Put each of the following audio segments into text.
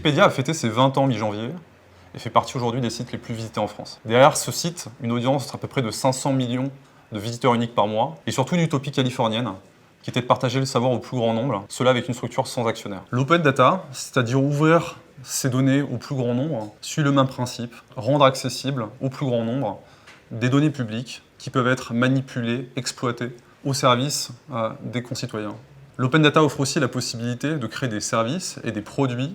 Wikipédia a fêté ses 20 ans mi-janvier et fait partie aujourd'hui des sites les plus visités en France. Derrière ce site, une audience à peu près de 500 millions de visiteurs uniques par mois, et surtout une utopie californienne, qui était de partager le savoir au plus grand nombre, cela avec une structure sans actionnaire. L'open data, c'est-à-dire ouvrir ces données au plus grand nombre, suit le même principe, rendre accessible au plus grand nombre des données publiques qui peuvent être manipulées, exploitées au service des concitoyens. L'open data offre aussi la possibilité de créer des services et des produits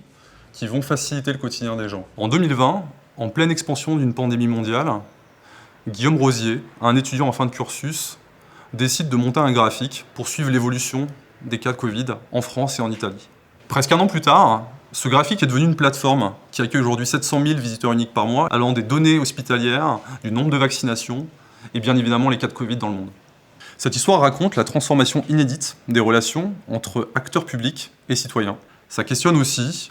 qui vont faciliter le quotidien des gens. En 2020, en pleine expansion d'une pandémie mondiale, Guillaume Rosier, un étudiant en fin de cursus, décide de monter un graphique pour suivre l'évolution des cas de Covid en France et en Italie. Presque un an plus tard, ce graphique est devenu une plateforme qui accueille aujourd'hui 700 000 visiteurs uniques par mois, allant des données hospitalières, du nombre de vaccinations et bien évidemment les cas de Covid dans le monde. Cette histoire raconte la transformation inédite des relations entre acteurs publics et citoyens. Ça questionne aussi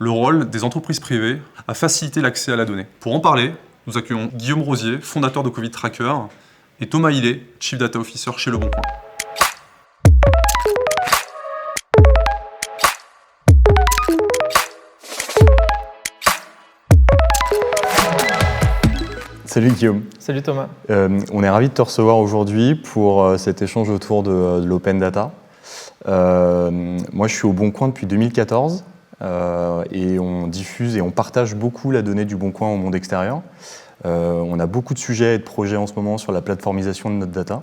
le rôle des entreprises privées à faciliter l'accès à la donnée. Pour en parler, nous accueillons Guillaume Rosier, fondateur de Covid Tracker, et Thomas Hillet, Chief Data Officer chez Le Bon Coin. Salut Guillaume. Salut Thomas. On est ravis de te recevoir aujourd'hui pour cet échange autour de l'open data. Moi je suis au Bon Coin depuis 2014 et on diffuse et on partage beaucoup la donnée du Bon Coin au monde extérieur. On a beaucoup de sujets et de projets en ce moment sur la plateformisation de notre data.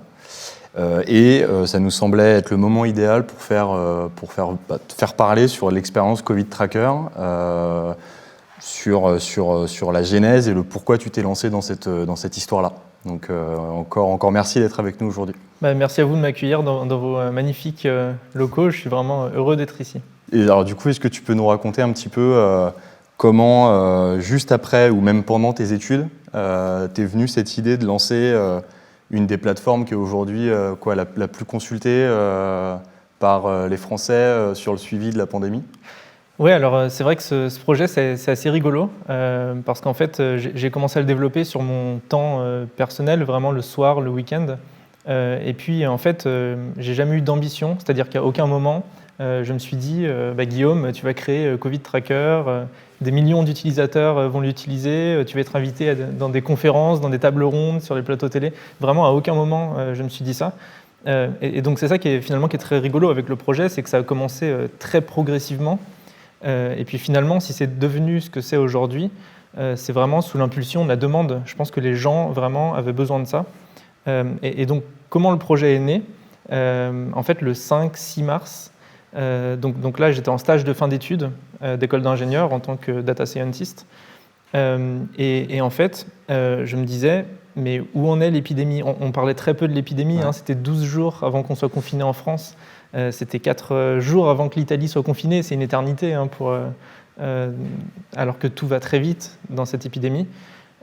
Ça nous semblait être le moment idéal pour te faire parler sur l'expérience Covid Tracker, sur la genèse et le pourquoi tu t'es lancé dans cette histoire-là. Donc encore merci d'être avec nous aujourd'hui. Merci à vous de m'accueillir dans vos magnifiques locaux. Je suis vraiment heureux d'être ici. Et alors du coup, est-ce que tu peux nous raconter un petit peu comment, juste après ou même pendant tes études, t'es venue cette idée de lancer une des plateformes qui est aujourd'hui la plus consultée par les Français sur le suivi de la pandémie ? Oui, alors c'est vrai que ce projet, c'est assez rigolo parce qu'en fait, j'ai commencé à le développer sur mon temps personnel, vraiment le soir, le week-end. Et puis, en fait, j'ai jamais eu d'ambition, c'est-à-dire qu'à aucun moment, je me suis dit Guillaume, tu vas créer Covid Tracker, des millions d'utilisateurs vont l'utiliser, tu vas être invité dans des conférences, dans des tables rondes, sur les plateaux télé. Vraiment, à aucun moment, je me suis dit ça. Et donc, c'est ça qui est très rigolo avec le projet, c'est que ça a commencé très progressivement. Et puis finalement, si c'est devenu ce que c'est aujourd'hui, c'est vraiment sous l'impulsion de la demande. Je pense que les gens vraiment avaient besoin de ça. Et donc, comment le projet est né ? En fait, le 5-6 mars, donc là, j'étais en stage de fin d'études d'école d'ingénieur en tant que data scientist. Et en fait, je me disais, mais où en est l'épidémie ? On parlait très peu de l'épidémie, ouais. C'était 12 jours avant qu'on soit confiné en France. C'était 4 jours avant que l'Italie soit confinée. C'est une éternité alors que tout va très vite dans cette épidémie.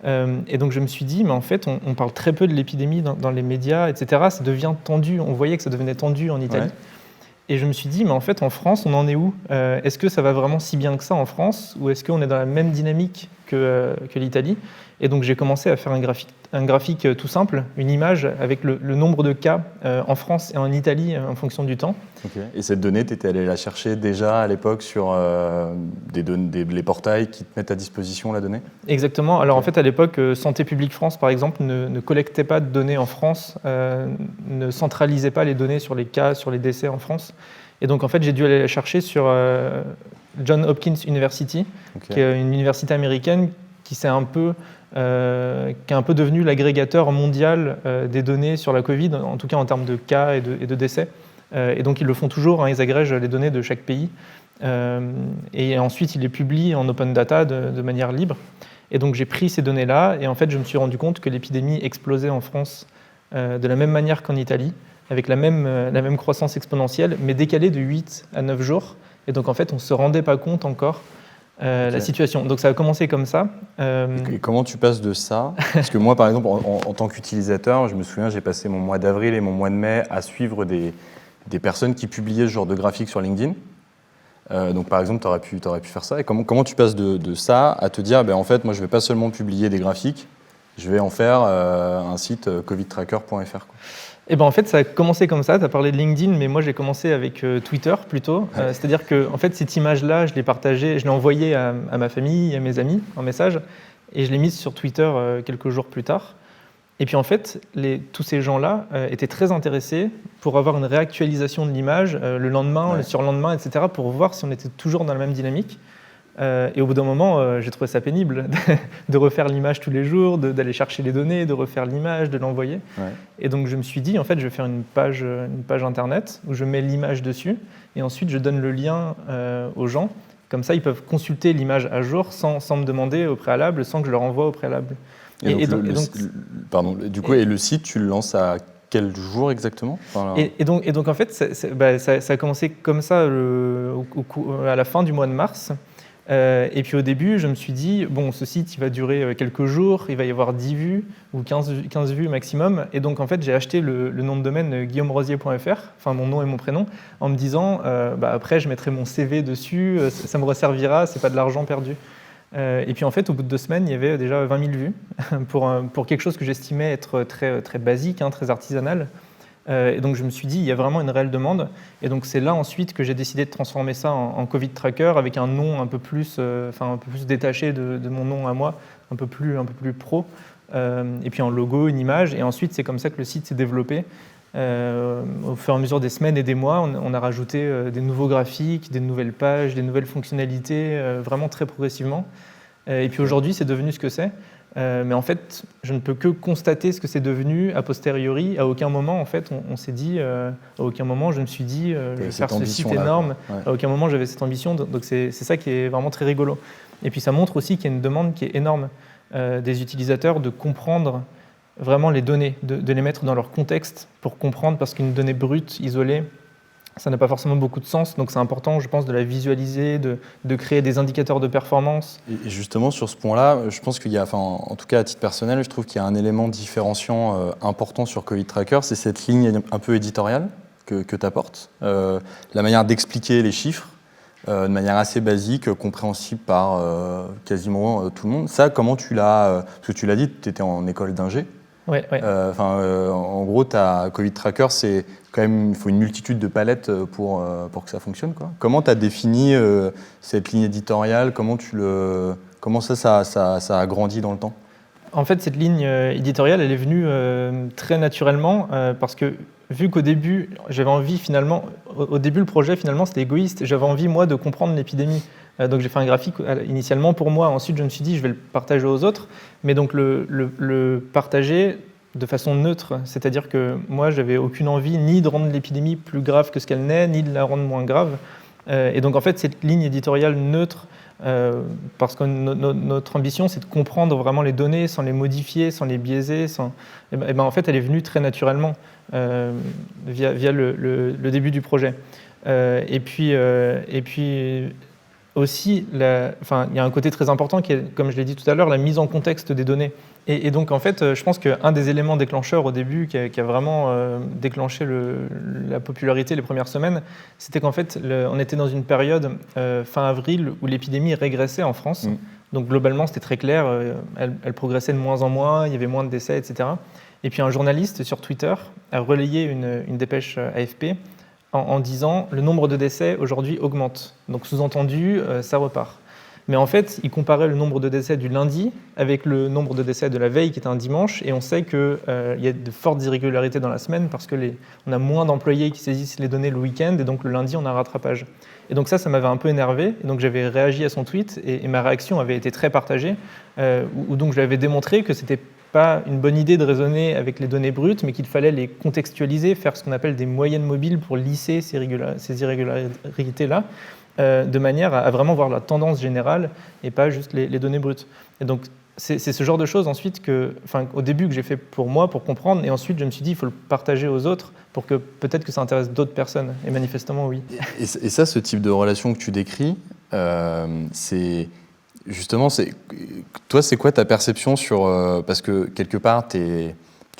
Et donc je me suis dit, mais en fait, on parle très peu de l'épidémie dans les médias, etc. Ça devient tendu. On voyait que ça devenait tendu en Italie. Ouais. Et je me suis dit, mais en fait, en France, on en est où ? Est-ce que ça va vraiment si bien que ça en France ? Ou est-ce qu'on est dans la même dynamique que l'Italie ? Et donc, j'ai commencé à faire un graphique tout simple, une image avec le nombre de cas en France et en Italie en fonction du temps. Okay. Et cette donnée, tu étais allé la chercher déjà à l'époque sur les portails qui te mettent à disposition la donnée ? Exactement. Alors, en fait, à l'époque, Santé publique France, par exemple, ne collectait pas de données en France, ne centralisait pas les données sur les cas, sur les décès en France. Et donc, en fait, j'ai dû aller la chercher sur Johns Hopkins University, qui est une université américaine qui est un peu devenu l'agrégateur mondial des données sur la Covid, en tout cas en termes de cas et de décès. Et donc ils le font toujours, ils agrègent les données de chaque pays. Et ensuite ils les publient en open data de manière libre. Et donc j'ai pris ces données-là et en fait je me suis rendu compte que l'épidémie explosait en France de la même manière qu'en Italie, avec la même croissance exponentielle, mais décalée de 8 à 9 jours. Et donc en fait on ne se rendait pas compte encore la situation. Donc ça a commencé comme ça. Et comment tu passes de ça ? Parce que moi, par exemple, en tant qu'utilisateur, je me souviens, j'ai passé mon mois d'avril et mon mois de mai à suivre des personnes qui publiaient ce genre de graphiques sur LinkedIn. Donc par exemple, tu aurais pu faire ça. Et comment tu passes de ça à te dire, en fait, moi, je ne vais pas seulement publier des graphiques, je vais en faire un site covidtracker.fr, quoi. Et ben en fait, ça a commencé comme ça. Tu as parlé de LinkedIn, mais moi, j'ai commencé avec Twitter plutôt. C'est-à-dire que en fait, cette image-là, je l'ai partagée, je l'ai envoyée à ma famille, à mes amis en message, et je l'ai mise sur Twitter quelques jours plus tard. Et puis en fait, tous ces gens-là étaient très intéressés pour avoir une réactualisation de l'image le lendemain, le surlendemain, etc., pour voir si on était toujours dans la même dynamique. Et au bout d'un moment, j'ai trouvé ça pénible de refaire l'image tous les jours, d'aller chercher les données, de refaire l'image, de l'envoyer. Ouais. Et donc je me suis dit, en fait, je vais faire une page internet où je mets l'image dessus et ensuite je donne le lien aux gens. Comme ça, ils peuvent consulter l'image à jour sans me demander au préalable, sans que je leur envoie au préalable. Et donc, le site, tu le lances à quel jour exactement? Et donc en fait, ça a commencé comme ça à la fin du mois de mars. Et puis au début, je me suis dit, bon, ce site, il va durer quelques jours, il va y avoir 10 vues ou 15 vues maximum. Et donc, en fait, j'ai acheté le nom de domaine guillaumrosier.fr, enfin mon nom et mon prénom, en me disant, après, je mettrai mon CV dessus, ça me resservira, c'est pas de l'argent perdu. Et puis en fait, au bout de 2 semaines, il y avait déjà 20 000 vues pour quelque chose que j'estimais être très, très basique, très artisanal. Et donc je me suis dit, il y a vraiment une réelle demande. Et donc c'est là ensuite que j'ai décidé de transformer ça en Covid Tracker avec un nom un peu plus détaché de mon nom à moi, un peu plus pro. Et puis en logo, une image. Et ensuite, c'est comme ça que le site s'est développé. Au fur et à mesure des semaines et des mois, on a rajouté des nouveaux graphiques, des nouvelles pages, des nouvelles fonctionnalités, vraiment très progressivement. Et puis aujourd'hui, c'est devenu ce que c'est. Mais en fait, je ne peux que constater ce que c'est devenu a posteriori. À aucun moment, en fait, on s'est dit, à aucun moment, je me suis dit, je vais faire ce site énorme. Ouais. À aucun moment, j'avais cette ambition. Donc c'est ça qui est vraiment très rigolo. Et puis ça montre aussi qu'il y a une demande qui est énorme des utilisateurs de comprendre vraiment les données, de les mettre dans leur contexte pour comprendre, parce qu'une donnée brute, isolée, ça n'a pas forcément beaucoup de sens, donc c'est important, je pense, de la visualiser, de créer des indicateurs de performance. Et justement, sur ce point-là, je pense qu'il y a, en tout cas à titre personnel, je trouve qu'il y a un élément différenciant important sur Covid Tracker, c'est cette ligne un peu éditoriale que tu apportes, la manière d'expliquer les chiffres de manière assez basique, compréhensible par quasiment tout le monde. Ça, comment tu l'as... parce que tu l'as dit, tu étais en école d'ingé. Ouais. En gros, Covid Tracker, c'est quand même, il faut une multitude de palettes pour que ça fonctionne, quoi. Comment tu as défini cette ligne éditoriale? Comment ça a grandi dans le temps? En fait, cette ligne éditoriale, elle est venue très naturellement parce que vu qu'au début, j'avais envie finalement, au début le projet finalement c'était égoïste, j'avais envie moi de comprendre l'épidémie. Donc j'ai fait un graphique initialement pour moi, ensuite je me suis dit je vais le partager aux autres, mais donc le partager de façon neutre, c'est-à-dire que moi j'avais aucune envie ni de rendre l'épidémie plus grave que ce qu'elle n'est, ni de la rendre moins grave. Et donc en fait cette ligne éditoriale neutre, parce que notre ambition c'est de comprendre vraiment les données sans les modifier, sans les biaiser, en fait elle est venue très naturellement via le début du projet. Et puis aussi, il y a un côté très important qui est, comme je l'ai dit tout à l'heure, la mise en contexte des données. Et donc, en fait, je pense qu'un des éléments déclencheurs au début qui a vraiment déclenché la popularité les premières semaines, c'était qu'en fait, on était dans une période fin avril où l'épidémie régressait en France. Donc, globalement, c'était très clair, elle progressait de moins en moins, il y avait moins de décès, etc. Et puis, un journaliste sur Twitter a relayé une dépêche AFP en disant le nombre de décès aujourd'hui augmente. Donc sous-entendu, ça repart. Mais en fait, il comparait le nombre de décès du lundi avec le nombre de décès de la veille, qui était un dimanche, et on sait qu'il y a de fortes irrégularités dans la semaine parce qu'on a moins d'employés qui saisissent les données le week-end, et donc le lundi, on a un rattrapage. Et donc ça m'avait un peu énervé, et donc j'avais réagi à son tweet, et ma réaction avait été très partagée, où donc je lui avais démontré que c'était pas une bonne idée de raisonner avec les données brutes, mais qu'il fallait les contextualiser, faire ce qu'on appelle des moyennes mobiles pour lisser ces irrégularités-là, de manière à vraiment voir la tendance générale et pas juste les données brutes. Et donc, c'est ce genre de choses ensuite au début que j'ai fait pour moi, pour comprendre, et ensuite je me suis dit il faut le partager aux autres pour que peut-être que ça intéresse d'autres personnes, et manifestement oui. Et ça, ce type de relation que tu décris, c'est... Justement, toi, c'est quoi ta perception sur... parce que quelque part, tu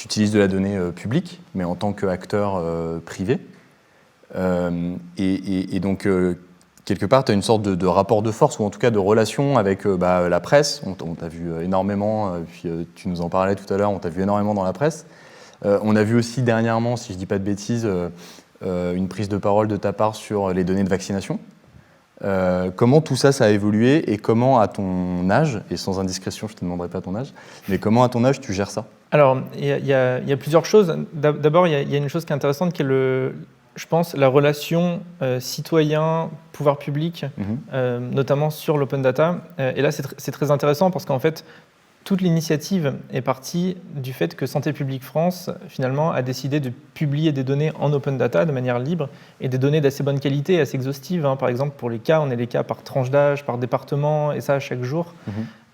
utilises de la donnée publique, mais en tant qu'acteur privé. Et donc, quelque part, tu as une sorte de rapport de force, ou en tout cas de relation avec la presse. On t'a vu énormément, puis tu nous en parlais tout à l'heure, on t'a vu énormément dans la presse. On a vu aussi dernièrement, si je ne dis pas de bêtises, une prise de parole de ta part sur les données de vaccination. Comment tout ça, ça a évolué et comment, à ton âge, et sans indiscrétion, je ne te demanderai pas ton âge, mais comment, à ton âge, tu gères ça? Alors, il y a plusieurs choses. D'abord, il y a une chose qui est intéressante qui est, je pense, la relation citoyen-pouvoir public, notamment sur l'open data. Et là, c'est très intéressant parce qu'en fait, toute l'initiative est partie du fait que Santé publique France, finalement, a décidé de publier des données en open data de manière libre et des données d'assez bonne qualité, assez exhaustives. Par exemple, pour les cas, on a les cas par tranche d'âge, par département, et ça chaque jour.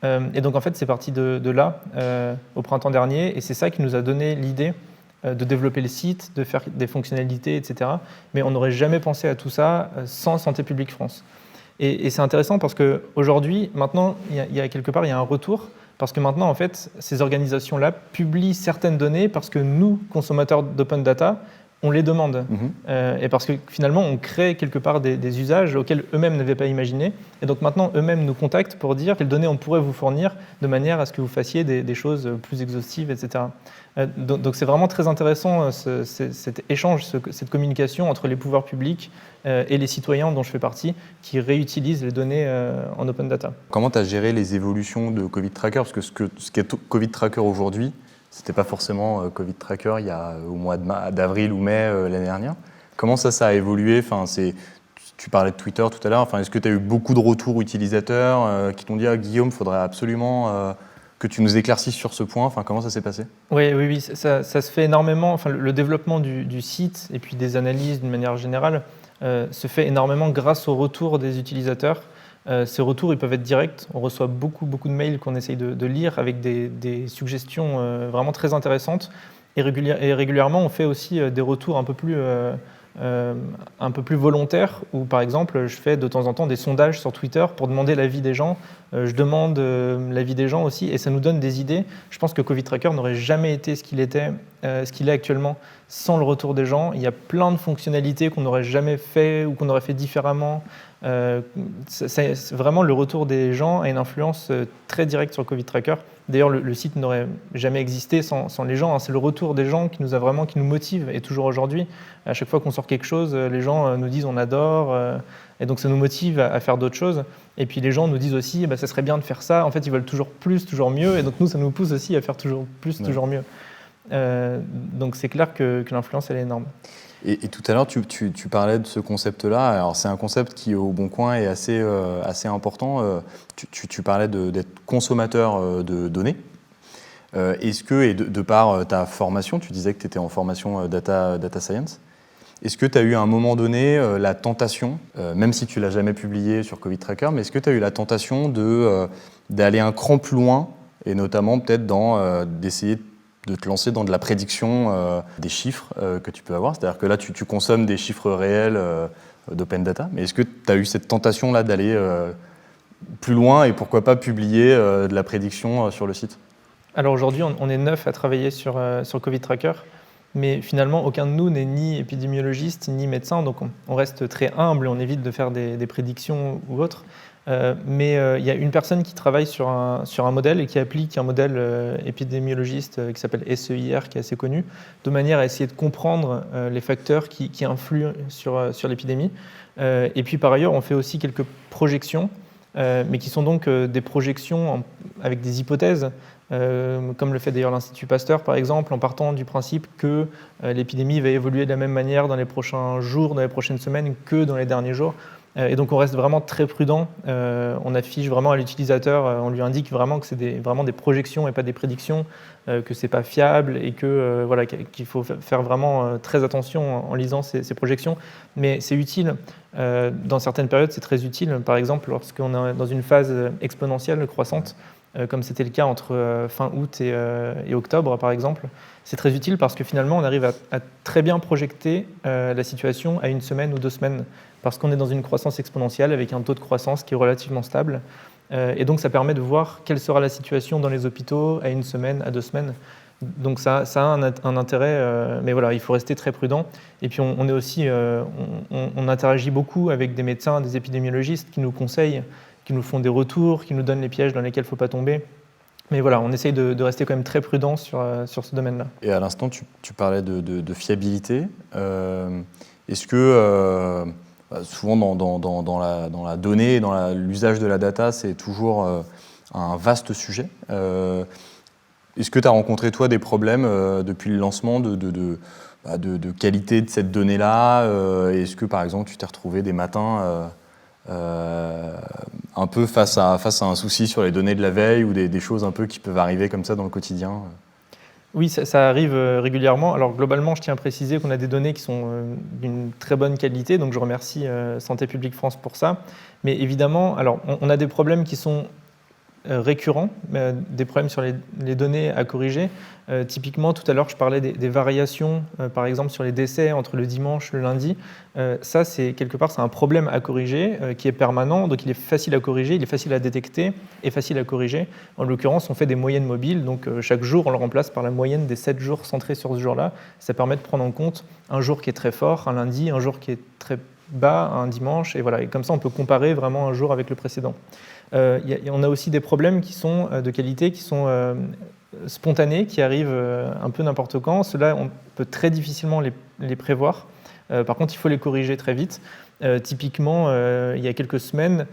Et donc, en fait, c'est parti de là, au printemps dernier, et c'est ça qui nous a donné l'idée de développer le site, de faire des fonctionnalités, etc. Mais on n'aurait jamais pensé à tout ça sans Santé publique France. Et c'est intéressant parce qu'aujourd'hui, maintenant, il y a quelque part, il y a un retour. Parce que maintenant, en fait, ces organisations-là publient certaines données parce que nous, consommateurs d'open data, on les demande. Et parce que finalement, on crée quelque part des usages auxquels eux-mêmes n'avaient pas imaginé. Et donc maintenant, eux-mêmes nous contactent pour dire quelles données on pourrait vous fournir de manière à ce que vous fassiez des choses plus exhaustives, etc. Donc c'est vraiment très intéressant cet échange, cette communication entre les pouvoirs publics et les citoyens dont je fais partie, qui réutilisent les données en open data. Comment tu as géré les évolutions de Covid Tracker? Parce que ce qu'est Covid Tracker aujourd'hui, c'était pas forcément Covid Tracker il y a au mois d'avril ou mai l'année dernière. Comment ça a évolué? Tu parlais de Twitter tout à l'heure. Est-ce que tu as eu beaucoup de retours utilisateurs qui t'ont dit Guillaume, il faudrait absolument que tu nous éclaircisses sur ce point? Comment ça s'est passé? Oui, ça se fait énormément. Le développement du site et puis des analyses d'une manière générale se fait énormément grâce au retour des utilisateurs. Ces retours, ils peuvent être directs. On reçoit beaucoup de mails qu'on essaye de lire avec des suggestions vraiment très intéressantes. Et régulièrement, on fait aussi des retours un peu plus volontaires, où par exemple, je fais de temps en temps des sondages sur Twitter pour demander l'avis des gens. Je demande l'avis des gens aussi, et ça nous donne des idées. Je pense que Covid Tracker n'aurait jamais été ce qu'il est actuellement sans le retour des gens. Il y a plein de fonctionnalités qu'on n'aurait jamais fait ou qu'on aurait fait différemment. Vraiment, le retour des gens a une influence très directe sur Covid Tracker. D'ailleurs, le site n'aurait jamais existé sans les gens. C'est le retour des gens qui nous motive, et toujours aujourd'hui. À chaque fois qu'on sort quelque chose, les gens nous disent on adore, et donc ça nous motive à faire d'autres choses. Et puis les gens nous disent aussi ça serait bien de faire ça. En fait, ils veulent toujours plus, toujours mieux, et donc nous, ça nous pousse aussi à faire toujours plus, toujours mieux. Donc c'est clair que l'influence, elle est énorme. Et tout à l'heure, tu parlais de ce concept-là. Alors, c'est un concept qui, au Bon Coin, est assez important. Tu parlais d'être consommateur de données. Est-ce que, et de par ta formation, tu disais que tu étais en formation data science, est-ce que tu as eu à un moment donné la tentation, même si tu ne l'as jamais publié sur Covid Tracker, mais est-ce que tu as eu la tentation d'aller un cran plus loin, et notamment peut-être d'essayer de te lancer dans de la prédiction des chiffres que tu peux avoir? C'est-à-dire que là, tu consommes des chiffres réels d'open data, mais est-ce que tu as eu cette tentation-là d'aller plus loin et pourquoi pas publier de la prédiction sur le site? Alors aujourd'hui, on est 9 à travailler sur Covid Tracker, mais finalement, aucun de nous n'est ni épidémiologiste ni médecin, donc on reste très humble et on évite de faire des prédictions ou autres. Mais il y a une personne qui travaille sur un modèle et qui applique un modèle épidémiologiste qui s'appelle SEIR, qui est assez connu, de manière à essayer de comprendre les facteurs qui influent sur l'épidémie. Et puis par ailleurs, on fait aussi quelques projections, mais qui sont donc des projections avec des hypothèses, comme le fait d'ailleurs l'Institut Pasteur par exemple, en partant du principe que l'épidémie va évoluer de la même manière dans les prochains jours, dans les prochaines semaines que dans les derniers jours. Et donc on reste vraiment très prudent, on affiche vraiment à l'utilisateur, on lui indique vraiment que c'est vraiment des projections et pas des prédictions, que c'est pas fiable et que qu'il faut faire vraiment très attention en lisant ces projections. Mais c'est utile, dans certaines périodes c'est très utile, par exemple lorsqu'on est dans une phase exponentielle croissante, comme c'était le cas entre fin août et octobre par exemple. C'est très utile parce que finalement on arrive à très bien projeter la situation à 1 semaine ou 2 semaines, parce qu'on est dans une croissance exponentielle avec un taux de croissance qui est relativement stable. Et donc ça permet de voir quelle sera la situation dans les hôpitaux à 1 semaine, à 2 semaines. Donc ça a un intérêt, mais voilà, il faut rester très prudent. Et puis on est aussi, on interagit beaucoup avec des médecins, des épidémiologistes qui nous conseillent, qui nous font des retours, qui nous donnent les pièges dans lesquels il ne faut pas tomber. Mais voilà, on essaye de rester quand même très prudent sur ce domaine-là. Et à l'instant, tu parlais de fiabilité. Est-ce que souvent dans la donnée, dans l'usage de la data, c'est toujours un vaste sujet. Est-ce que tu as rencontré, toi, des problèmes depuis le lancement de qualité de cette donnée-là Est-ce que, par exemple, tu t'es retrouvé des matins un peu face à un souci sur les données de la veille ou des choses un peu qui peuvent arriver comme ça dans le quotidien? Oui, ça arrive régulièrement. Alors globalement, je tiens à préciser qu'on a des données qui sont d'une très bonne qualité, donc je remercie Santé publique France pour ça. Mais évidemment, alors on a des problèmes qui sont récurrents, des problèmes sur les données à corriger. Typiquement, tout à l'heure, je parlais des variations, par exemple, sur les décès entre le dimanche et le lundi. Ça, c'est quelque part, c'est un problème à corriger qui est permanent, donc il est facile à corriger, il est facile à détecter et facile à corriger. En l'occurrence, on fait des moyennes mobiles, donc chaque jour, on le remplace par la moyenne des 7 jours centrés sur ce jour-là. Ça permet de prendre en compte un jour qui est très fort, un lundi, un jour qui est très bas, un dimanche, et voilà. Et comme ça, on peut comparer vraiment un jour avec le précédent. On a aussi des problèmes qui sont de qualité, qui sont spontanés, qui arrivent un peu n'importe quand. Ceux-là, on peut très difficilement les prévoir. Par contre, il faut les corriger très vite. Typiquement, il y a quelques semaines,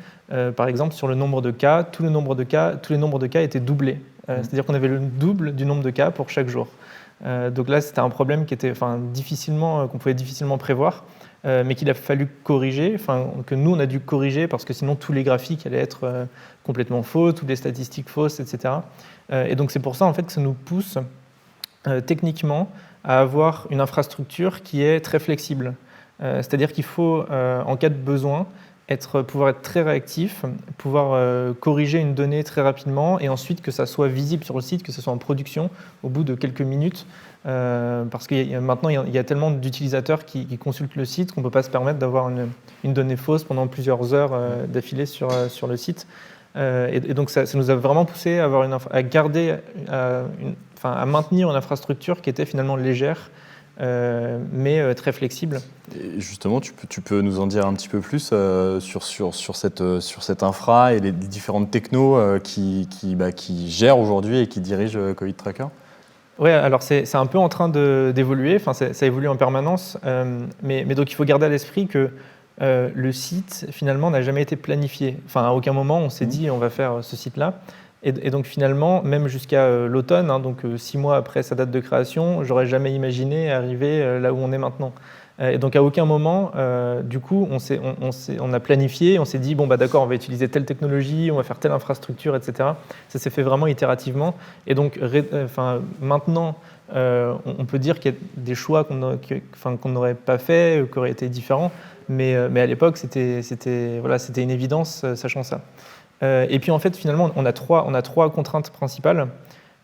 par exemple, sur le nombre de cas, tous les nombres de cas étaient doublés. C'est-à-dire qu'on avait le double du nombre de cas pour chaque jour. Donc là, c'était un problème qu'on pouvait difficilement prévoir. Mais qu'il a fallu corriger, que nous on a dû corriger parce que sinon tous les graphiques allaient être complètement faux, toutes les statistiques fausses, etc. Et donc c'est pour ça en fait que ça nous pousse techniquement à avoir une infrastructure qui est très flexible. C'est-à-dire qu'il faut, en cas de besoin, pouvoir être très réactif, pouvoir corriger une donnée très rapidement et ensuite que ça soit visible sur le site, que ce soit en production au bout de quelques minutes. Parce que maintenant, il y a tellement d'utilisateurs qui consultent le site qu'on ne peut pas se permettre d'avoir une donnée fausse pendant plusieurs heures d'affilée sur le site. Et donc, ça nous a vraiment poussé à maintenir une infrastructure qui était finalement légère, mais très flexible. Et justement, tu peux nous en dire un petit peu plus sur cette infra et les différentes technos qui gèrent aujourd'hui et qui dirigent Covid Tracker? Oui, alors c'est un peu en train d'évoluer, ça évolue en permanence, mais donc il faut garder à l'esprit que le site finalement n'a jamais été planifié. À aucun moment on s'est dit on va faire ce site-là. Et donc finalement, même jusqu'à l'automne, donc 6 mois après sa date de création, j'aurais jamais imaginé arriver là où on est maintenant. Et donc à aucun moment, du coup, on a planifié, on s'est dit bon d'accord, on va utiliser telle technologie, on va faire telle infrastructure, etc. Ça s'est fait vraiment itérativement. Et donc maintenant, on peut dire qu'il y a des choix qu'on n'aurait pas fait, qui auraient été différents, mais à l'époque c'était une évidence, sachant ça. Et puis en fait finalement, on a trois contraintes principales.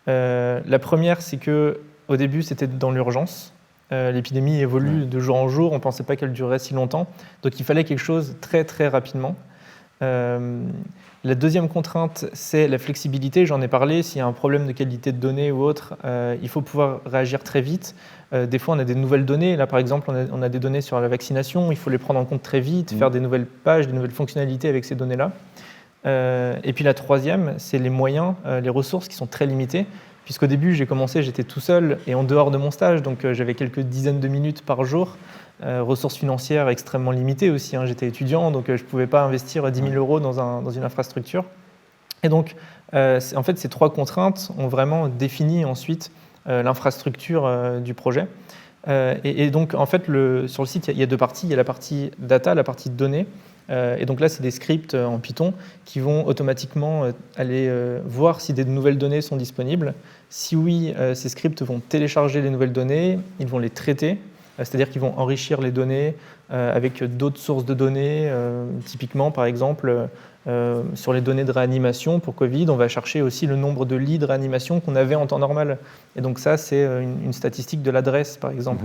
La première, c'est que au début c'était dans l'urgence. L'épidémie évolue de jour en jour, on ne pensait pas qu'elle durerait si longtemps, donc il fallait quelque chose très très rapidement. La deuxième contrainte, c'est la flexibilité, j'en ai parlé, s'il y a un problème de qualité de données ou autre, il faut pouvoir réagir très vite. Des fois on a des nouvelles données, là par exemple on a des données sur la vaccination, il faut les prendre en compte très vite, faire des nouvelles pages, des nouvelles fonctionnalités avec ces données-là. Et puis la troisième, c'est les moyens, les ressources qui sont très limitées. Puisqu'au début, j'ai commencé, j'étais tout seul et en dehors de mon stage, donc j'avais quelques dizaines de minutes par jour, ressources financières extrêmement limitées aussi, j'étais étudiant, donc je ne pouvais pas investir 10 000 € dans une infrastructure. Et donc, en fait, ces trois contraintes ont vraiment défini ensuite l'infrastructure du projet. Et donc, en fait, sur le site, il y a deux parties. Il y a la partie data, la partie données. Et donc là, c'est des scripts en Python qui vont automatiquement aller voir si des nouvelles données sont disponibles. Si oui, ces scripts vont télécharger les nouvelles données, ils vont les traiter, c'est-à-dire qu'ils vont enrichir les données avec d'autres sources de données. Typiquement, par exemple, sur les données de réanimation pour Covid, on va chercher aussi le nombre de lits de réanimation qu'on avait en temps normal. Et donc ça, c'est une statistique de l'adresse, par exemple.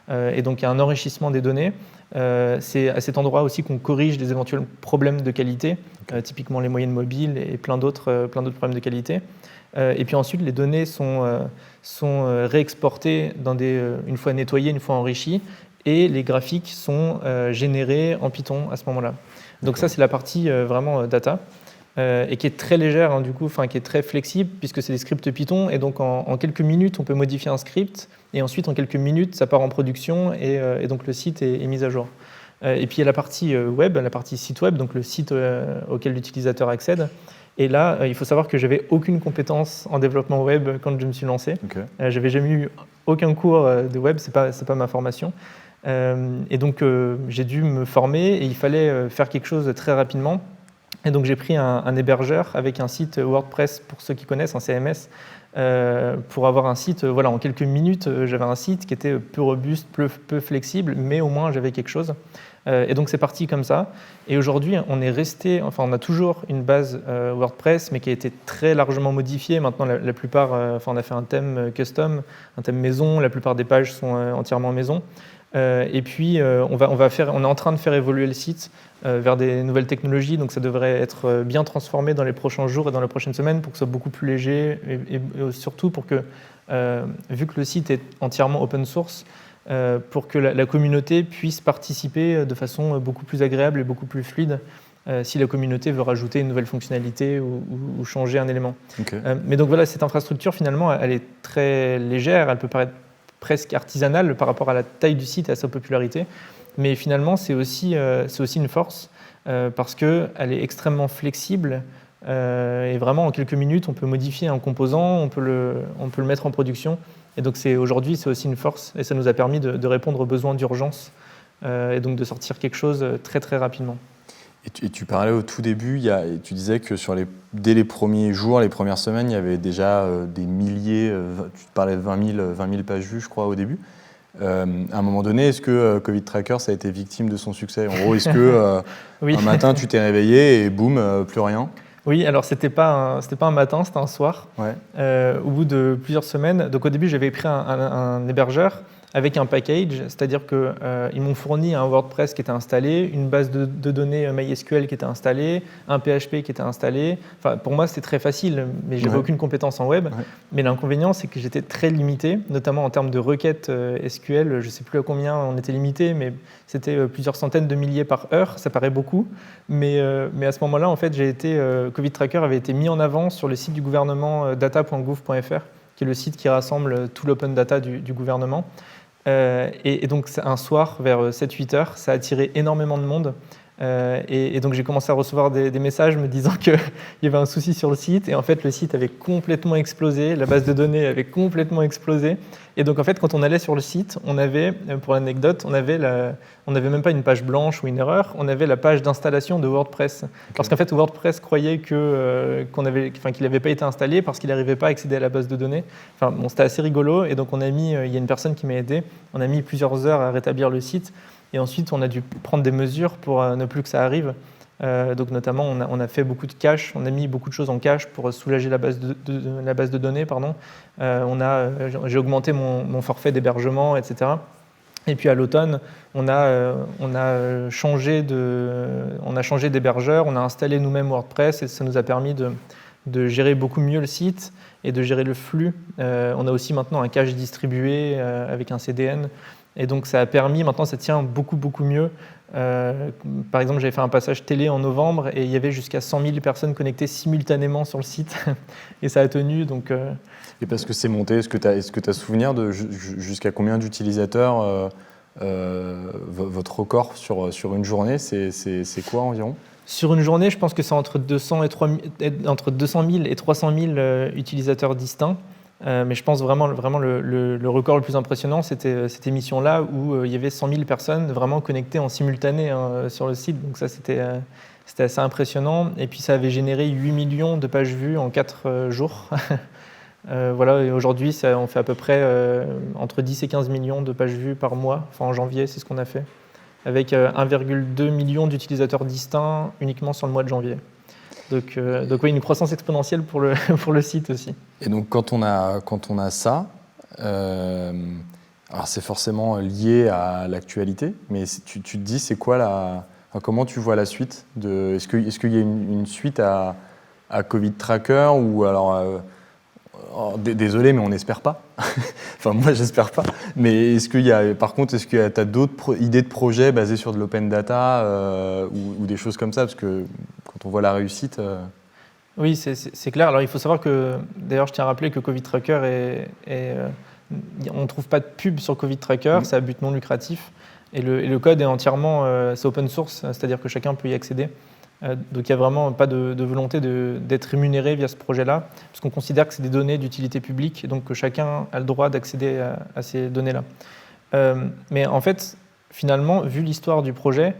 Et donc il y a un enrichissement des données. C'est à cet endroit aussi qu'on corrige des éventuels problèmes de qualité, typiquement les moyennes mobiles et plein d'autres problèmes de qualité. Et puis ensuite, les données sont réexportées une fois nettoyées, une fois enrichies, et les graphiques sont générés en Python à ce moment-là. Donc ça, c'est la partie vraiment data. et qui est très légère, hein, du coup, qui est très flexible, puisque c'est des scripts Python, et donc en quelques minutes, on peut modifier un script, et ensuite, en quelques minutes, ça part en production, et donc le site est mis à jour. Et puis il y a la partie web, la partie site web, donc le site auquel l'utilisateur accède. Et là, il faut savoir que j'avais aucune compétence en développement web quand je me suis lancé. Okay. J'avais jamais eu aucun cours de web, c'est pas ma formation. Et donc j'ai dû me former et il fallait faire quelque chose très rapidement. Et donc j'ai pris un hébergeur avec un site WordPress, pour ceux qui connaissent, un CMS, pour avoir un site. Voilà, en quelques minutes, j'avais un site qui était peu robuste, peu flexible, mais au moins j'avais quelque chose. Et donc c'est parti comme ça. Et aujourd'hui, on a toujours une base WordPress, mais qui a été très largement modifiée. Maintenant, la plupart, on a fait un thème custom, un thème maison. La plupart des pages sont entièrement maison. Et puis, on est en train de faire évoluer le site vers des nouvelles technologies. Donc ça devrait être bien transformé dans les prochains jours et dans les prochaines semaines pour que ce soit beaucoup plus léger et surtout pour que, vu que le site est entièrement open source, pour que la communauté puisse participer de façon beaucoup plus agréable et beaucoup plus fluide si la communauté veut rajouter une nouvelle fonctionnalité ou changer un élément. Okay. Mais donc voilà, cette infrastructure, finalement, elle est très légère, elle peut paraître presque artisanale par rapport à la taille du site et à sa popularité, mais finalement, c'est aussi une force parce qu'elle est extrêmement flexible et vraiment, en quelques minutes, on peut modifier un composant, on peut le mettre en production. Et donc aujourd'hui, c'est aussi une force et ça nous a permis de répondre aux besoins d'urgence et donc de sortir quelque chose très très rapidement. Et tu parlais au tout début, tu disais que dès les premiers jours, les premières semaines, il y avait déjà des milliers, tu parlais de 20 000 pages vues, je crois, au début. À un moment donné, est-ce que Covid Tracker, ça a été victime de son succès? En gros, est-ce que oui. Un matin, tu t'es réveillé et boum, plus rien? Oui, alors c'était pas un matin, c'était un soir. Ouais. Au bout de plusieurs semaines, donc au début j'avais pris un hébergeur avec un package, c'est-à-dire qu'ils m'ont fourni un WordPress qui était installé, une base de données MySQL qui était installée, un PHP qui était installé. Enfin, pour moi, c'était très facile, mais j'avais aucune compétence en web. Ouais. Mais l'inconvénient, c'est que j'étais très limité, notamment en termes de requêtes SQL. Je ne sais plus à combien on était limité, mais c'était plusieurs centaines de milliers par heure. Ça paraît beaucoup, mais à ce moment-là, en fait, Covid Tracker avait été mis en avant sur le site du gouvernement data.gouv.fr, qui est le site qui rassemble tout l'open data du gouvernement. Et donc un soir, vers 7-8 heures, ça a attiré énormément de monde. Et donc j'ai commencé à recevoir des messages me disant qu'il y avait un souci sur le site. Et en fait, le site avait complètement explosé, la base de données avait complètement explosé. Et donc en fait, quand on allait sur le site, on avait, pour l'anecdote, on n'avait même pas une page blanche ou une erreur, on avait la page d'installation de WordPress. Okay. Parce qu'en fait, WordPress croyait qu'il n'avait pas été installé parce qu'il n'arrivait pas à accéder à la base de données. Enfin, bon, c'était assez rigolo. Et donc il y a une personne qui m'a aidé. On a mis plusieurs heures à rétablir le site. Et ensuite, on a dû prendre des mesures pour ne plus que ça arrive. Donc notamment, on a fait beaucoup de cache, on a mis beaucoup de choses en cache pour soulager la base de données. J'ai augmenté mon forfait d'hébergement, etc. Et puis à l'automne, on a changé d'hébergeur, on a installé nous-mêmes WordPress et ça nous a permis de gérer beaucoup mieux le site et de gérer le flux. On a aussi maintenant un cache distribué avec un CDN. Et donc ça a permis, maintenant ça tient beaucoup mieux. Par exemple, j'avais fait un passage télé en novembre et il y avait jusqu'à 100 000 personnes connectées simultanément sur le site. Et ça a tenu. Donc, Et parce que c'est monté, est-ce que tu as souvenir de jusqu'à combien d'utilisateurs votre record sur une journée, c'est quoi environ? Sur une journée, je pense que c'est entre 200 000 et 300 000 utilisateurs distincts. Mais je pense vraiment le record le plus impressionnant, c'était cette émission-là où il y avait 100 000 personnes vraiment connectées en simultané sur le site. Donc ça, c'était assez impressionnant. Et puis ça avait généré 8 millions de pages vues en 4 jours. Voilà, et aujourd'hui, on fait à peu près entre 10 et 15 millions de pages vues par mois. Enfin, en janvier, c'est ce qu'on a fait. Avec 1,2 million d'utilisateurs distincts uniquement sur le mois de janvier. Donc oui, une croissance exponentielle pour le site aussi. Et donc quand on a ça, alors c'est forcément lié à l'actualité, mais tu te dis c'est quoi comment tu vois la suite est-ce qu'il y a une suite à Covid Tracker ou alors désolé mais on n'espère pas. Enfin moi j'espère pas. Mais par contre est-ce que tu as d'autres idées de projets basés sur de l'open data ou des choses comme ça, parce que quand on voit la réussite. Oui, c'est clair. Alors il faut savoir que, d'ailleurs je tiens à rappeler que Covid Tracker on ne trouve pas de pub sur Covid Tracker, c'est à but non lucratif. Et le code est entièrement c'est open source, c'est-à-dire que chacun peut y accéder. Donc il n'y a vraiment pas de volonté d'être rémunéré via ce projet-là, parce qu'on considère que c'est des données d'utilité publique, et donc que chacun a le droit d'accéder à ces données-là. Mais en fait, finalement, vu l'histoire du projet,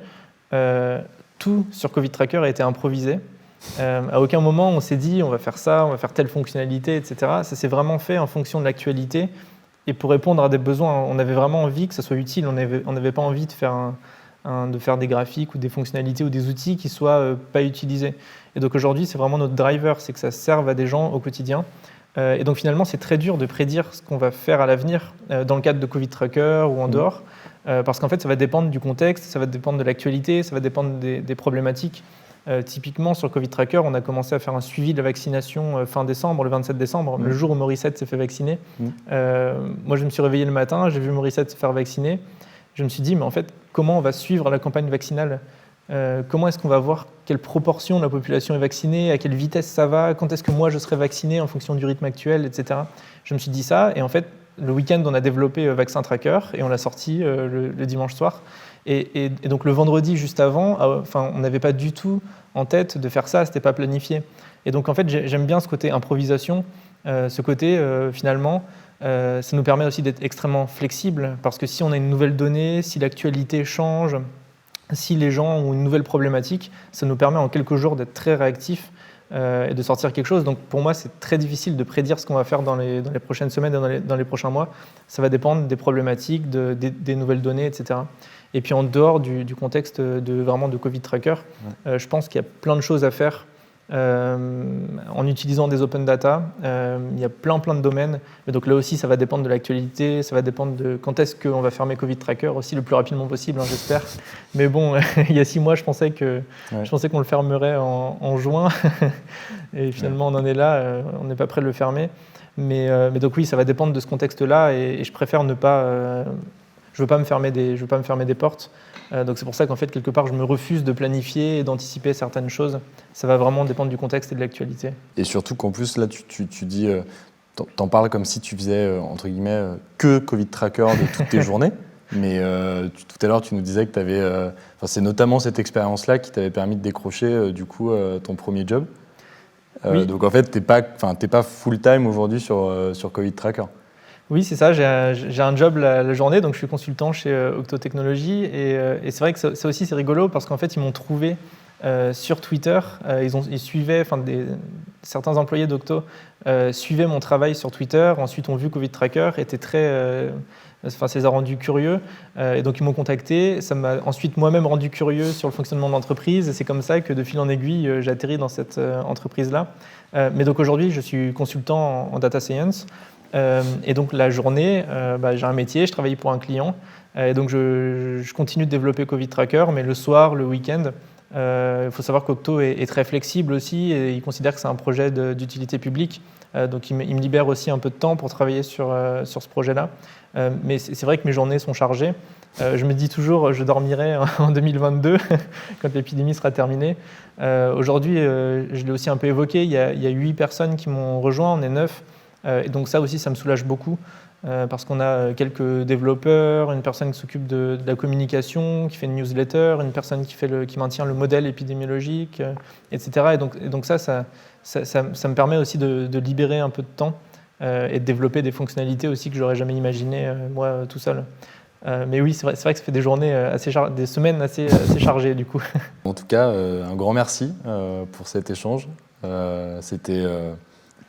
tout sur Covid Tracker a été improvisé. À aucun moment on s'est dit on va faire ça, on va faire telle fonctionnalité, etc. Ça s'est vraiment fait en fonction de l'actualité et pour répondre à des besoins. On avait vraiment envie que ça soit utile, on n'avait pas envie de faire des graphiques ou des fonctionnalités ou des outils qui ne soient pas utilisés. Et donc aujourd'hui c'est vraiment notre driver, c'est que ça serve à des gens au quotidien. Et donc finalement c'est très dur de prédire ce qu'on va faire à l'avenir dans le cadre de Covid Tracker ou en dehors, parce qu'en fait ça va dépendre du contexte, ça va dépendre de l'actualité, ça va dépendre des problématiques. Typiquement, sur Covid Tracker, on a commencé à faire un suivi de la vaccination fin décembre, le 27 décembre, le jour où Morissette s'est fait vacciner. Moi, je me suis réveillé le matin, j'ai vu Morissette se faire vacciner. Je me suis dit, mais en fait, comment on va suivre la campagne vaccinale ? Comment est-ce qu'on va voir quelle proportion de la population est vaccinée, à quelle vitesse ça va, quand est-ce que moi je serai vacciné en fonction du rythme actuel, etc. Je me suis dit ça, et en fait, le week-end, on a développé Vaccin Tracker, et on l'a sorti le dimanche soir. Et donc le vendredi juste avant, on n'avait pas du tout en tête de faire ça, c'était pas planifié. Et donc en fait j'aime bien ce côté improvisation, ce côté finalement ça nous permet aussi d'être extrêmement flexible parce que si on a une nouvelle donnée, si l'actualité change, si les gens ont une nouvelle problématique, ça nous permet en quelques jours d'être très réactifs et de sortir quelque chose. Donc pour moi c'est très difficile de prédire ce qu'on va faire dans les prochaines semaines et dans les prochains mois. Ça va dépendre des problématiques, des nouvelles données, etc. Et puis en dehors du contexte de Covid Tracker, je pense qu'il y a plein de choses à faire en utilisant des open data. Il y a plein de domaines. Et donc là aussi, ça va dépendre de l'actualité, ça va dépendre de quand est-ce qu'on va fermer Covid Tracker aussi le plus rapidement possible, j'espère. Mais bon, il y a 6 mois, je pensais qu'on le fermerait en juin. Et finalement, on en est là, on n'est pas prêt de le fermer. Mais donc oui, ça va dépendre de ce contexte-là et je préfère ne pas... je ne veux pas me fermer des portes. Donc c'est pour ça qu'en fait, quelque part, je me refuse de planifier et d'anticiper certaines choses. Ça va vraiment dépendre du contexte et de l'actualité. Et surtout qu'en plus, là, tu dis, t'en parles comme si tu faisais, entre guillemets, que Covid Tracker de toutes tes journées. Mais tout à l'heure, tu nous disais que tu avais... c'est notamment cette expérience-là qui t'avait permis de décrocher, ton premier job. Oui. Donc en fait, t'es pas full-time aujourd'hui sur Covid Tracker. Oui, c'est ça. J'ai un job la journée, donc je suis consultant chez Octo Technologies. Et c'est vrai que ça aussi, c'est rigolo parce qu'en fait, ils m'ont trouvé sur Twitter. Ils suivaient, certains employés d'Octo suivaient mon travail sur Twitter. Ensuite, ont vu Covid Tracker, étaient très... ça les a rendus curieux. Et donc, ils m'ont contacté. Ça m'a ensuite moi-même rendu curieux sur le fonctionnement de l'entreprise. Et c'est comme ça que, de fil en aiguille, j'ai atterri dans cette entreprise-là. Mais donc, aujourd'hui, je suis consultant en data science. Et donc la journée, j'ai un métier, je travaille pour un client, et donc je continue de développer Covid Tracker, mais le soir, le week-end, il faut savoir qu'Octo est très flexible aussi, et il considère que c'est un projet d'utilité publique, donc il me libère aussi un peu de temps pour travailler sur ce projet-là. Mais c'est vrai que mes journées sont chargées. Je me dis toujours, je dormirai en 2022, quand l'épidémie sera terminée. Aujourd'hui, je l'ai aussi un peu évoqué, il y a 8 personnes qui m'ont rejoint, on est 9. Et donc ça aussi, ça me soulage beaucoup parce qu'on a quelques développeurs, une personne qui s'occupe de la communication, qui fait une newsletter, une personne qui maintient le modèle épidémiologique, etc. Et donc ça me permet aussi de libérer un peu de temps et de développer des fonctionnalités aussi que j'aurais jamais imaginées moi tout seul. Mais oui, c'est vrai que ça fait des journées des semaines assez chargées du coup. En tout cas, un grand merci pour cet échange. C'était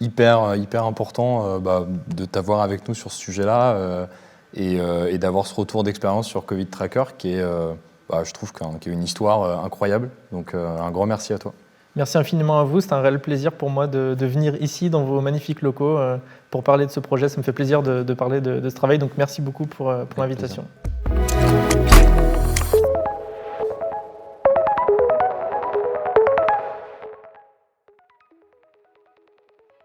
hyper important de t'avoir avec nous sur ce sujet-là et d'avoir ce retour d'expérience sur Covid Tracker qui est, je trouve, qui est une histoire incroyable. Donc un grand merci à toi. Merci infiniment à vous, c'est un réel plaisir pour moi de venir ici dans vos magnifiques locaux pour parler de ce projet. Ça me fait plaisir de parler de ce travail, donc merci beaucoup pour l'invitation. Plaisir.